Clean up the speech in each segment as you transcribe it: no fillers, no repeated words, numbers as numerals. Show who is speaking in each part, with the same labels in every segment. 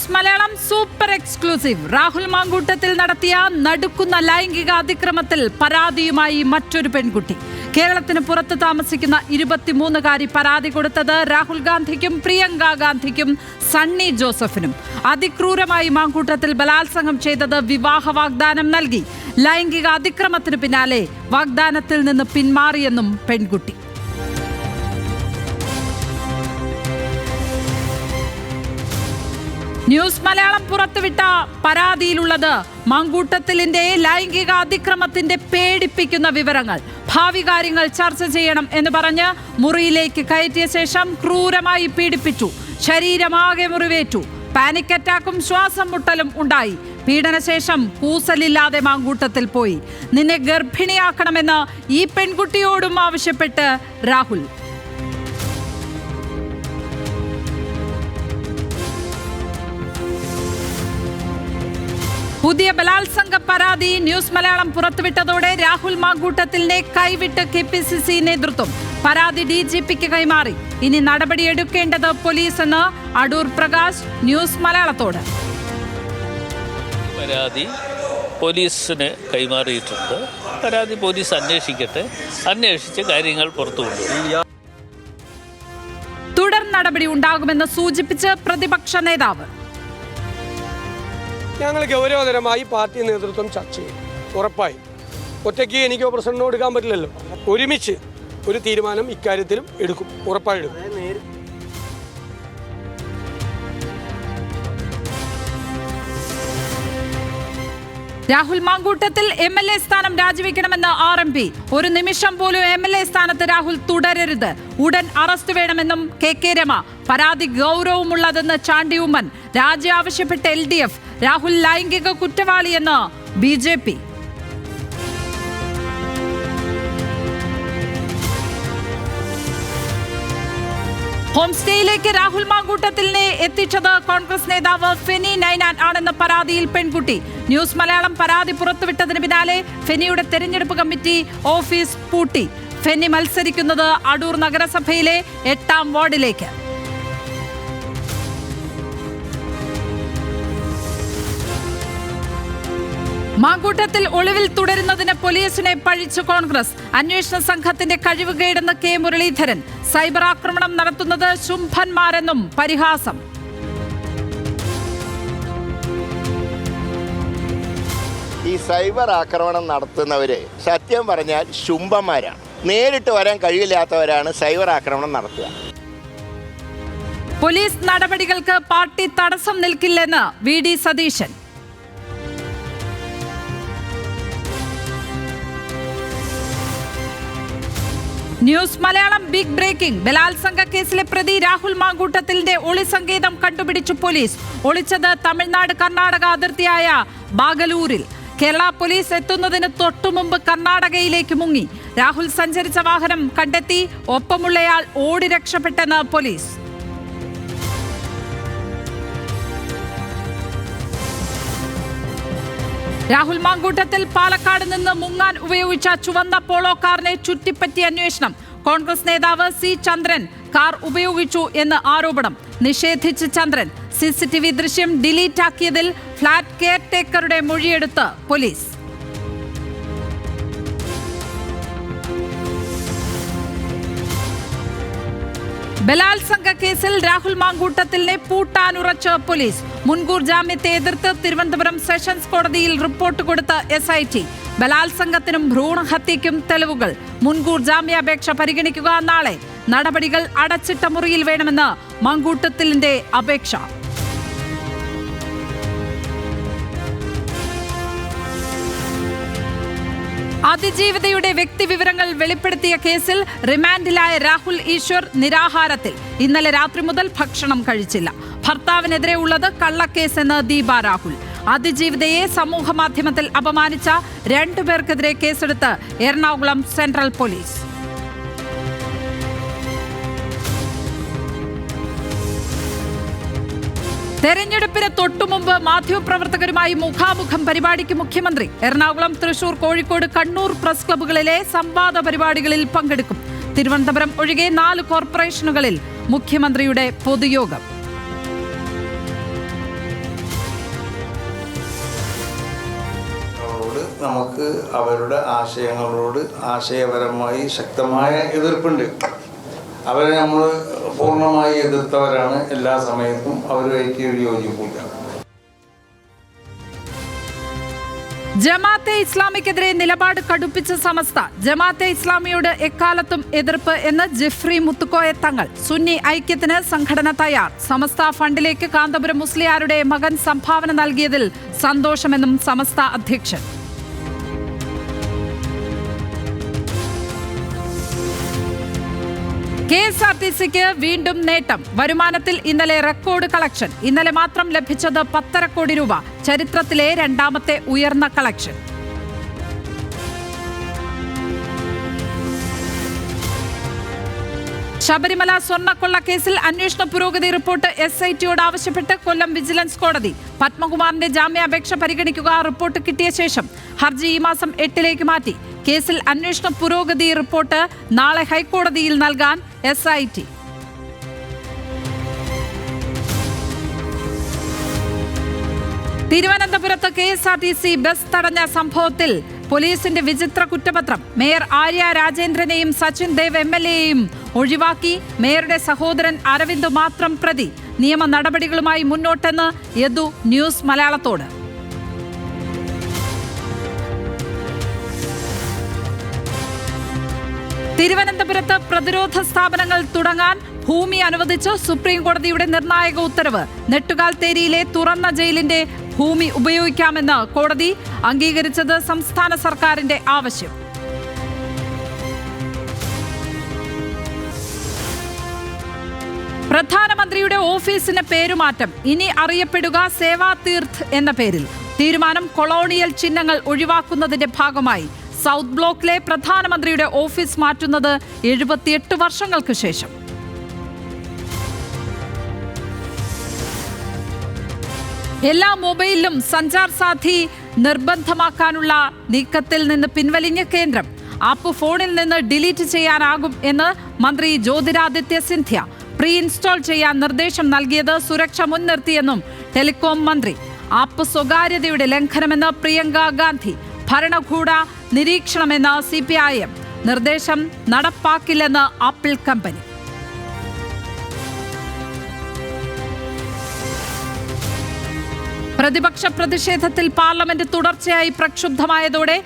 Speaker 1: News Malayalam super exclusive. Rahul Mamkootathil നടത്തിയ നടുക്കുന്ന ലൈംഗിക അതിക്രമത്തിൽ പരാതിയുമായി മറ്റൊരു പെൺകുട്ടി. കേരളത്തിന് പുറത്ത് താമസിക്കുന്ന 23-കാരി പരാതി കൊടുത്തത് രാഹുൽ ഗാന്ധിക്കും പ്രിയങ്ക ഗാന്ധിക്കും സണ്ണി ജോസഫിനും. അതിക്രൂരമായി മാങ്കൂട്ടത്തിൽ ബലാത്സംഗം ചെയ്തത് വിവാഹ വാഗ്ദാനം നൽകി. ലൈംഗിക അതിക്രമത്തിന് പിന്നാലെ വാഗ്ദാനത്തിൽ നിന്ന് പിന്മാറിയെന്നും പെൺകുട്ടി. ന്യൂസ് മലയാളം പുറത്തുവിട്ട പരാതിയിലുള്ളത് മാങ്കൂട്ടത്തിലിന്റെ ലൈംഗിക അതിക്രമത്തിന്റെ പേടിപ്പിക്കുന്ന വിവരങ്ങൾ. ഭാവി കാര്യങ്ങൾ ചർച്ച ചെയ്യണം എന്ന് പറഞ്ഞ് മുറിയിലേക്ക് കയറ്റിയ ശേഷം ക്രൂരമായി പീഡിപ്പിച്ചു. ശരീരമാകെ മുറിവേറ്റു. പാനിക് അറ്റാക്കും ശ്വാസം മുട്ടലും ഉണ്ടായി. പീഡനശേഷം കൂസലില്ലാതെ മാങ്കൂട്ടത്തിൽ പോയി. നിന്നെ ഗർഭിണിയാക്കണമെന്ന് ഈ പെൺകുട്ടിയോടും ആവശ്യപ്പെട്ട് രാഹുൽ. പുതിയ ബലാത്സംഗ പരാതി ന്യൂസ് മലയാളം പുറത്തുവിട്ടതോടെ രാഹുൽ മാങ്കൂട്ടത്തിലിനെ കൈവിട്ട് KPCC നേതൃത്വം. പരാതി DGPക്ക് കൈമാറി. ഇനി നടപടിയെടുക്കേണ്ടത് പോലീസ് എന്ന് അടൂർ പ്രകാശ് ന്യൂസ് മലയാളത്തോട്.
Speaker 2: പരാതി പോലീസിന് കൈമാറിയിട്ടുണ്ട്. പരാതി പോലീസ് അന്വേഷിക്കട്ടെ. അന്വേഷിച്ച് കാര്യങ്ങൾ പുറത്തു കൊണ്ടുവരും.
Speaker 1: തുടർ നടപടി ഉണ്ടാകുമെന്ന് സൂചിപ്പിച്ച് പ്രതിപക്ഷ നേതാവ്.
Speaker 3: ഞങ്ങൾ ഗൗരവതരമായി പാർട്ടി നേതൃത്വം ചർച്ച ചെയ്യും. ഉറപ്പായി ഒറ്റയ്ക്ക് എനിക്കോ പ്രസിഡന്റിനോ എടുക്കാൻ പറ്റില്ലല്ലോ. ഒരുമിച്ച് ഒരു തീരുമാനം ഇക്കാര്യത്തിലും എടുക്കും. ഉറപ്പായി എടുക്കും.
Speaker 1: രാഹുൽ മാങ്കൂട്ടത്തിൽ MLA സ്ഥാനം രാജിവെക്കണമെന്ന് RMP. ഒരു നിമിഷം പോലും MLA സ്ഥാനത്ത് രാഹുൽ തുടരരുത്. ഉടൻ അറസ്റ്റ് വേണമെന്നും KK രമ. പരാതി ഗൗരവമുള്ളതെന്ന് ചാണ്ടി ഉമ്മൻ. രാജി ആവശ്യപ്പെട്ട് LDF. രാഹുൽ ലൈംഗിക കുറ്റവാളിയെന്ന് BJP. ഹോം സ്റ്റേയിലേക്ക് രാഹുൽ മാങ്കൂട്ടത്തിലിനെ എത്തിച്ചത് കോൺഗ്രസ് നേതാവ് ഫെനി നൈനാൻ ആണെന്ന പരാതിയിൽ പെൺകുട്ടി. ന്യൂസ് മലയാളം പരാതി പുറത്തുവിട്ടതിന് പിന്നാലെ ഫെനിയുടെ തെരഞ്ഞെടുപ്പ് കമ്മിറ്റി ഓഫീസ് പൂട്ടി. ഫെനി മത്സരിക്കുന്നത് അടൂർ നഗരസഭയിലെ 8ാം വാർഡിലേക്ക്. മാങ്കൂട്ടത്തിൽ ഒളിവിൽ തുടരുന്നതിന് പോലീസിനെ പഴിച്ചു കോൺഗ്രസ്. അന്വേഷണ സംഘത്തിന്റെ കഴിവുകേടെന്ന് K മുരളീധരൻ. സൈബർ ആക്രമണം നടത്തുന്നത് ശുംഭന്മാരെന്നും പരിഹാസം.
Speaker 4: ഈ സൈബർ ആക്രമണം നടത്തുന്നവര് സത്യം പറഞ്ഞാൽ ശുംഭന്മാരാണ്. നേരിട്ട് വരാൻ കഴിയില്ലാത്തവരാണ് സൈബർ ആക്രമണം നടത്തുക.
Speaker 1: പോലീസ് നടപടികൾക്ക് പാർട്ടി തടസ്സം നിൽക്കില്ലെന്ന് VD Satheesan. News Malayalam big breaking. ബലാത്സംഗ കേസിലെ പ്രതി രാഹുൽ മാങ്കൂട്ടത്തിലിന്റെ ഒളിസങ്കേതം കണ്ടുപിടിച്ചു പോലീസ്. ഒളിച്ചത് തമിഴ്നാട് കർണാടക അതിർത്തിയായ ബാഗലൂരിൽ. കേരള പോലീസ് എത്തുന്നതിന് തൊട്ടുമുമ്പ് കർണാടകയിലേക്ക് മുങ്ങി. രാഹുൽ സഞ്ചരിച്ച വാഹനം കണ്ടെത്തി. ഒപ്പമുള്ളയാൾ ഓടി രക്ഷപ്പെട്ടെന്ന് പോലീസ്. രാഹുൽ മാങ്കൂട്ടത്തിൽ പാലക്കാട് നിന്ന് മുങ്ങാൻ ഉപയോഗിച്ച ചുവന്ന പോളോ കാറിനെ ചുറ്റിപ്പറ്റി അന്വേഷണം. കോൺഗ്രസ് നേതാവ് C ചന്ദ്രൻ കാർ ഉപയോഗിച്ചു എന്ന് ആരോപണം. നിഷേധിച്ച് ചന്ദ്രൻ. CCTV ദൃശ്യം ഡിലീറ്റ് ആക്കിയതിൽ ഫ്ളാറ്റ് കെയർ ടേക്കറുടെ മൊഴിയെടുത്ത് പോലീസ്. ബലാത്സംഗ കേസിൽ രാഹുൽ മാങ്കൂട്ടത്തിലിനെ പൂട്ടാനുറച്ച് പോലീസ്. മുൻകൂർ ജാമ്യത്തെ എതിർത്ത് തിരുവനന്തപുരം സെഷൻസ് കോടതിയിൽ റിപ്പോർട്ട് കൊടുത്ത് SIT. ബലാത്സംഗത്തിനും ഭ്രൂണഹത്യയ്ക്കും തെളിവുകൾ. മുൻകൂർ ജാമ്യാപേക്ഷ പരിഗണിക്കുക നാളെ. നടപടികൾ അടച്ചിട്ട മുറിയിൽ വേണമെന്ന് മാങ്കൂട്ടത്തിലിന്റെ അപേക്ഷ. അതിജീവിതയുടെ വ്യക്തിവിവരങ്ങൾ വെളിപ്പെടുത്തിയ കേസിൽ റിമാൻഡിലായ രാഹുൽ ഈശ്വർ നിരാഹാരത്തിൽ. ഇന്നലെ രാത്രി മുതൽ ഭക്ഷണം കഴിച്ചില്ല. ഭർത്താവിനെതിരെ ഉള്ളത് കള്ളക്കേസെന്ന് ദീപ രാഹുൽ. അതിജീവിതയെ സമൂഹ മാധ്യമത്തിൽ അപമാനിച്ച 2 പേർക്കെതിരെ കേസെടുത്ത് എറണാകുളം സെൻട്രൽ പോലീസ്. തെരഞ്ഞെടുപ്പിന് തൊട്ടുമുമ്പ് മാധ്യമപ്രവർത്തകരുമായി മുഖാമുഖം പരിപാടിക്ക് മുഖ്യമന്ത്രി. എറണാകുളം, തൃശൂർ, കോഴിക്കോട്, കണ്ണൂർ പ്രസ് ക്ലബ്ബുകളിലെ സംവാദ പരിപാടികളിൽ പങ്കെടുക്കും. തിരുവനന്തപുരം ഒഴികെ 4 കോർപ്പറേഷനുകളിൽ മുഖ്യമന്ത്രിയുടെ പൊതുയോഗം.
Speaker 5: നമുക്ക് അവരുടെ ആശയങ്ങളോട് ആശയപരമായി ശക്തമായ എതിർപ്പുണ്ട്. അവരെ നമ്മൾ പൂർണ്ണമായി എതിർത്തവരാണ്. എല്ലാ സമയത്തും അവരുമായിട്ട് ഒരു യോജിപ്പില്ല.
Speaker 1: ജമാഅത്തെ ഇസ്ലാമിക്കെതിരെ നിലപാട് കടുപ്പിച്ച സമസ്ത. ജമാഅത്തെ ഇസ്ലാമിയോട് എക്കാലത്തും എതിർപ്പ് എന്ന് ജിഫ്രി മുത്തുക്കോയ തങ്ങൾ. സുന്നി ഐക്യത്തിന് സംഘടന തയ്യാർ. സമസ്ത ഫണ്ടിലേക്ക് കാന്തപുരം മുസ്ലിയാരുടെ മകൻ സംഭാവന നൽകിയതിൽ സന്തോഷമെന്നും സമസ്ത അധ്യക്ഷൻ. KSRTCക്ക് വീണ്ടും നേട്ടം. വരുമാനത്തിൽ ഇന്നലെ റെക്കോർഡ് കളക്ഷൻ. ഇന്നലെ മാത്രം ലഭിച്ചത് 1.5 കോടി രൂപ. ചരിത്രത്തിലെ രണ്ടാമത്തെ ഉയർന്ന കളക്ഷൻ. ശബരിമല സ്വർണ്ണക്കൊള്ള കേസിൽ അന്വേഷണ പുരോഗതി റിപ്പോർട്ട് SITയോട് ആവശ്യപ്പെട്ട് കൊല്ലം വിജിലൻസ് കോടതി. പത്മകുമാറിന്റെ ജാമ്യാപേക്ഷ പരിഗണിക്കുക. റിപ്പോർട്ട് കിട്ടിയ ശേഷം ഹർജി ഈ മാസം 8 മാറ്റി. കേസിൽ അന്വേഷണ പുരോഗതി റിപ്പോർട്ട് നാളെ ഹൈക്കോടതിയിൽ നൽകാൻ SIT. തിരുവനന്തപുരത്ത് KSRTC ബസ് തടഞ്ഞ സംഭവത്തിൽ പോലീസിന്റെ വിചിത്ര കുറ്റപത്രം. മേയർ ആര്യ രാജേന്ദ്രനെയും സച്ചിൻ ദേവ് MLAയെയും ഒഴിവാക്കി. മേയറുടെ സഹോദരൻ അരവിന്ദ് മാത്രം പ്രതി. നിയമ നടപടികളുമായി മുന്നോട്ടെന്ന് യദു ന്യൂസ് മലയാളത്തോട്. തിരുവനന്തപുരത്ത് പ്രതിരോധ സ്ഥാപനങ്ങൾ തുടങ്ങാൻ ഭൂമി അനുവദിച്ച് സുപ്രീം കോടതിയുടെ നിർണായക ഉത്തരവ്. നെട്ടുകാൽ തേരിയിലെ തുറന്ന ജയിലിന്റെ ഭൂമി ഉപയോഗിക്കാമെന്ന് കോടതി. അംഗീകരിച്ചത് സംസ്ഥാന സർക്കാരിന്റെ ആവശ്യം. പ്രധാനമന്ത്രിയുടെ ഓഫീസിന് പേരുമാറ്റം. ഇനി അറിയപ്പെടുക സേവാ തീർത്ത് എന്ന പേരിൽ. തീരുമാനം കൊളോണിയൽ ചിഹ്നങ്ങൾ ഒഴിവാക്കുന്നതിന്റെ ഭാഗമായി. സൗത്ത് ബ്ലോക്കിലെ പ്രധാനമന്ത്രിയുടെ ഓഫീസ് മാറ്റുന്നത് 78 വർഷങ്ങൾക്ക് ശേഷം. എല്ലാ മൊബൈലിലും സഞ്ചാർ സാധി നിർബന്ധമാക്കാനുള്ള നീക്കത്തിൽ നിന്ന് പിൻവലിഞ്ഞ കേന്ദ്രം. ആപ്പ് ഫോണിൽ നിന്ന് ഡിലീറ്റ് ചെയ്യാനാകും എന്ന് മന്ത്രി ജ്യോതിരാദിത്യ സിന്ധ്യ. പ്രീ ഇൻസ്റ്റാൾ ചെയ്യാൻ നിർദ്ദേശം നൽകിയത് സുരക്ഷ മുൻനിർത്തിയെന്നും ടെലികോം മന്ത്രി. ആപ്പ് സ്വകാര്യതയുടെ ലംഘനമെന്ന് പ്രിയങ്ക ഗാന്ധി. ഭരണകൂട നിരീക്ഷണമെന്ന് CPIM. നിർദ്ദേശം നടപ്പാക്കില്ലെന്ന് ആപ്പിൾ കമ്പനി. പ്രതിപക്ഷ പ്രതിഷേധത്തിൽ പാർലമെന്റ് തുടർച്ചയായി പ്രക്ഷുബ്ധമായതോടെ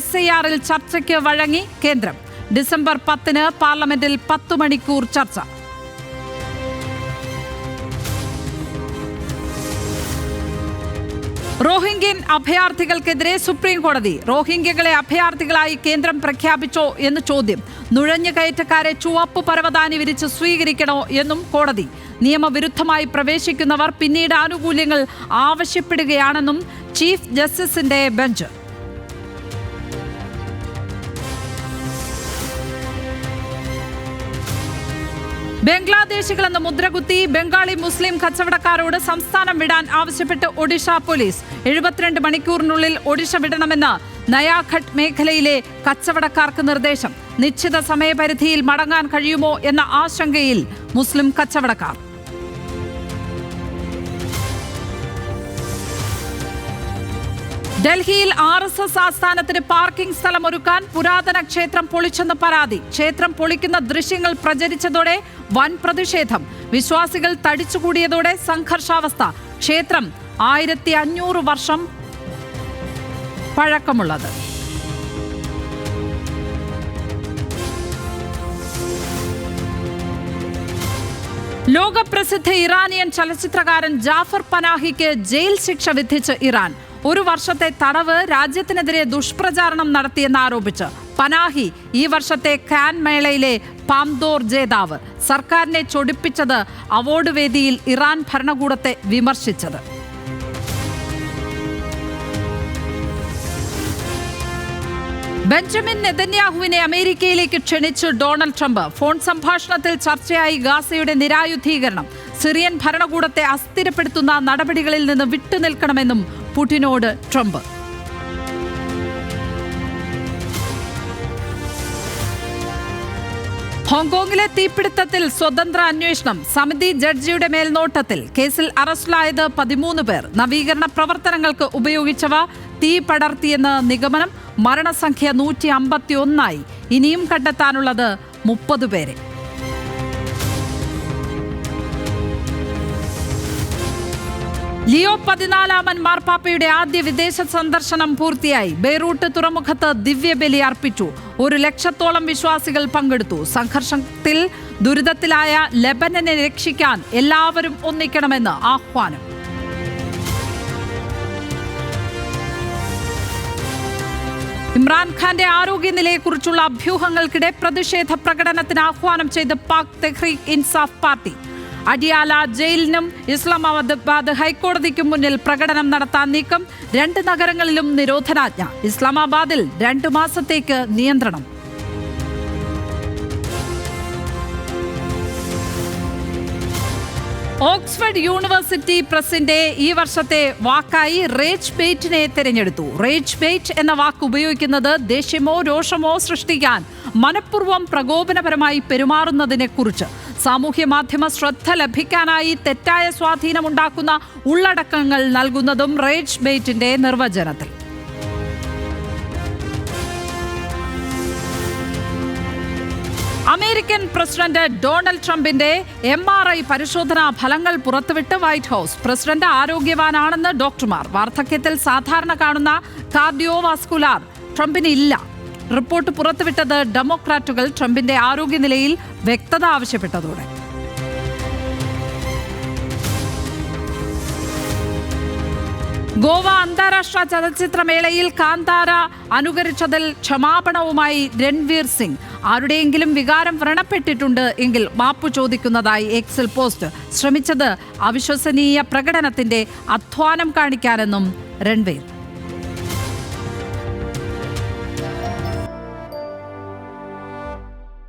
Speaker 1: SIRൽ ചർച്ചയ്ക്ക് വഴങ്ങി കേന്ദ്രം. ഡിസംബർ 10 പാർലമെന്റിൽ 10 മണിക്കൂർ ചർച്ച. റോഹിംഗ്യൻ അഭയാർത്ഥികൾക്കെതിരെ സുപ്രീം കോടതി. റോഹിംഗ്യകളെ അഭയാർത്ഥികളായി കേന്ദ്രം പ്രഖ്യാപിച്ചോ എന്ന് ചോദ്യം. നുഴഞ്ഞുകയറ്റക്കാരെ ചുവപ്പ് പരവതാനി വിരിച്ച് സ്വീകരിക്കണോ എന്നും കോടതി. നിയമവിരുദ്ധമായി പ്രവേശിക്കുന്നവർ പിന്നീട് ആനുകൂല്യങ്ങൾ ആവശ്യപ്പെടുകയാണെന്നും ചീഫ് ജസ്റ്റിസിന്റെ ബെഞ്ച്. ബംഗ്ലാദേശികളെന്ന് മുദ്രകുത്തി ബംഗാളി മുസ്ലിം കച്ചവടക്കാരോട് സംസ്ഥാനം വിടാൻ ആവശ്യപ്പെട്ട് ഒഡീഷ പോലീസ്. 72 മണിക്കൂറിനുള്ളിൽ ഒഡീഷ വിടണമെന്ന് നയാഘട്ട് മേഖലയിലെ കച്ചവടക്കാർക്ക് നിർദ്ദേശം. നിശ്ചിത സമയപരിധിയിൽ മടങ്ങാൻ കഴിയുമോ എന്ന ആശങ്കയിൽ മുസ്ലിം കച്ചവടക്കാർ. ഡൽഹിയിൽ RSS ആസ്ഥാനത്തിന് പാർക്കിംഗ് സ്ഥലമൊരുക്കാൻ പുരാതന ക്ഷേത്രം പൊളിച്ചെന്ന് പരാതി. ക്ഷേത്രം പൊളിക്കുന്ന ദൃശ്യങ്ങൾ പ്രചരിച്ചതോടെ വൻ പ്രതിഷേധം. വിശ്വാസികൾ തടിച്ചുകൂടിയതോടെ സംഘർഷാവസ്ഥ. ക്ഷേത്രം 1500 വർഷം പഴക്കമുള്ളത്. ലോകപ്രസിദ്ധ ഇറാനിയൻ ചലച്ചിത്രകാരൻ ജാഫർ പനാഹിക്ക് ജയിൽ ശിക്ഷ വിധിച്ച് ഇറാൻ. 1 വർഷത്തെ തടവ് രാജ്യത്തിനെതിരെ ദുഷ്പ്രചാരണം നടത്തിയെന്ന് ആരോപിച്ച്. പനാഹി ഈ വർഷത്തെ കാൻ മേളയിലെ പാംദോർ ജേതാവ്. സർക്കാരിനെ ചൊടിപ്പിച്ചത് അവാർഡ് വേദിയിൽ ഇറാൻ ഭരണകൂടത്തെ വിമർശിച്ചത്. ബെഞ്ചമിൻ നെതന്യാഹുവിനെ അമേരിക്കയിലേക്ക് ക്ഷണിച്ചു ഡൊണാൾഡ് ട്രംപ്. ഫോൺ സംഭാഷണത്തിൽ ചർച്ചയായി ഗാസയുടെ നിരായുധീകരണം. സിറിയൻ ഭരണകൂടത്തെ അസ്ഥിരപ്പെടുത്തുന്ന നടപടികളിൽ നിന്ന് വിട്ടുനിൽക്കണമെന്നും പുടിനോട് ട്രംപ്. ഹോങ്കോങ്ങിലെ തീപിടുത്തത്തിൽ സ്വതന്ത്ര അന്വേഷണം. സമിതി ജഡ്ജിയുടെ മേൽനോട്ടത്തിൽ. കേസിൽ അറസ്റ്റിലായത് 13 പേർ. നവീകരണ പ്രവർത്തനങ്ങൾക്ക് ഉപയോഗിച്ചവ തീ പടർത്തിയെന്ന് നിഗമനം. മരണസംഖ്യ 151. ഇനിയും കണ്ടെത്താനുള്ളത് 30 പേരെ. ലിയോ 14 മാർപ്പാപ്പയുടെ ആദ്യ വിദേശ സന്ദർശനം പൂർത്തിയായി. ബെയ്റൂട്ട് തുറമുഖത്ത് ദിവ്യബലി അർപ്പിച്ചു. 1 ലക്ഷത്തോളം വിശ്വാസികൾ പങ്കെടുത്തു. സംഘർഷത്തിൽ ദുരിതത്തിലായ ലെബനനെ രക്ഷിക്കാൻ എല്ലാവരും ഒന്നിക്കണമെന്ന് ആഹ്വാനം. ഇമ്രാൻഖാന്റെ ആരോഗ്യനിലയെക്കുറിച്ചുള്ള അഭ്യൂഹങ്ങൾക്കിടെ പ്രതിഷേധ പ്രകടനത്തിന് ആഹ്വാനം ചെയ്ത് പാക് തെഹ്രീക്ക് ഇൻസാഫ് പാർട്ടി. അഡിയാല ജയിലിനും ഇസ്ലാമാബാദ് ഹൈക്കോടതിക്കും മുന്നിൽ പ്രകടനം നടത്താൻ നീക്കം. 2 നഗരങ്ങളിലും നിരോധനാജ്ഞ. ഇസ്ലാമാബാദിൽ 2 മാസത്തേക്ക് നിയന്ത്രണം. ഓക്സ്ഫോർഡ് യൂണിവേഴ്സിറ്റി പ്രസിന്റെ ഈ വർഷത്തെ വാക്കായി റേജ് ബെയ്റ്റിനെ തിരഞ്ഞെടുത്തു. റേജ് ബെയ്റ്റ് എന്ന വാക്ക് ഉപയോഗിക്കുന്നത് ദേഷ്യമോ രോഷമോ സൃഷ്ടിക്കാൻ മനഃപൂർവ്വം പ്രകോപനപരമായി പെരുമാറുന്നതിനെ കുറിച്ച്. സാമൂഹ്യ മാധ്യമ ശ്രദ്ധ ലഭിക്കാനായി തെറ്റായ സ്വാധീനമുണ്ടാക്കുന്ന ഉള്ളടക്കങ്ങൾ നൽകുന്നതും റേജ് ബെയ്റ്റിന്റെ നിർവചനത്തിൽ. അമേരിക്കൻ പ്രസിഡന്റ് ഡൊണാൾഡ് ട്രംപിന്റെ MRI പരിശോധനാ ഫലങ്ങൾ പുറത്തുവിട്ട് വൈറ്റ് ഹൌസ്. പ്രസിഡന്റ് ആരോഗ്യവാനാണെന്ന് ഡോക്ടർമാർ. വാർദ്ധക്യത്തിൽ സാധാരണ കാണുന്ന കാർഡിയോവാസ്കുലാർ ട്രംപിന് ഇല്ല. റിപ്പോർട്ട് പുറത്തുവിട്ടത് ഡെമോക്രാറ്റുകൾ ട്രംപിന്റെ ആരോഗ്യനിലയിൽ വ്യക്തത ആവശ്യപ്പെട്ടതോടെ. ഗോവ അന്താരാഷ്ട്ര ചലച്ചിത്രമേളയിൽ കാന്താര അനുകരിച്ചതിൽ ക്ഷമാപണവുമായി രൺവീർ സിംഗ്. ആരുടെയെങ്കിലും വികാരം വ്രണപ്പെട്ടിട്ടുണ്ട് എങ്കിൽ മാപ്പു ചോദിക്കുന്നതായി എക്സിൽ പോസ്റ്റ്. ശ്രമിച്ചത് അവിശ്വസനീയ പ്രകടനത്തിന്റെ അധ്വാനം കാണിക്കാനെന്നും രൺവീർ.